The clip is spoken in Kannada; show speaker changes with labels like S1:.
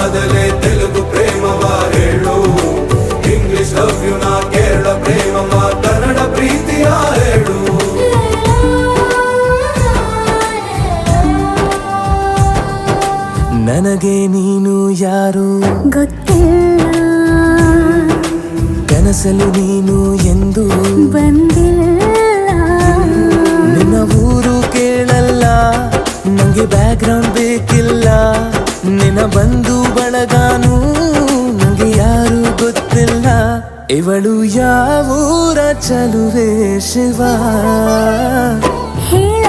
S1: ಆದಲೆ ತೆಲುಗು ಪ್ರೇಮವ ಹೇಳು, ಇಂಗ್ಲಿಷ್ ಲವ್ ಯು ನಾ ಕೇರಳ ಪ್ರೇಮವ ಕನ್ನಡ ಪ್ರೀತಿಯ ಹೇಳು.
S2: ನನಗೆ ನೀನು ಯಾರು
S3: ಗೊತ್ತಿಲ್ಲ,
S2: ಕನಸಲು ನೀನು ಎಂದು
S3: ಬಂದಿಲ್ಲ.
S2: ನಿನ್ನ ಊರು ಕೇಳಲ್ಲ, ನಂಗೆ ಬ್ಯಾಕ್ ಗ್ರೌಂಡ್ ಬೇಕಿಲ್ಲ. ನಿನ್ನ ಬಂಧು ಬಳಗಾನು ನಂಗೆ ಯಾರು ಗೊತ್ತಿಲ್ಲ. ಇವಳು ಯಾವೂರ ಚಲುವೆ ಶಿವ
S3: ಹೇಳ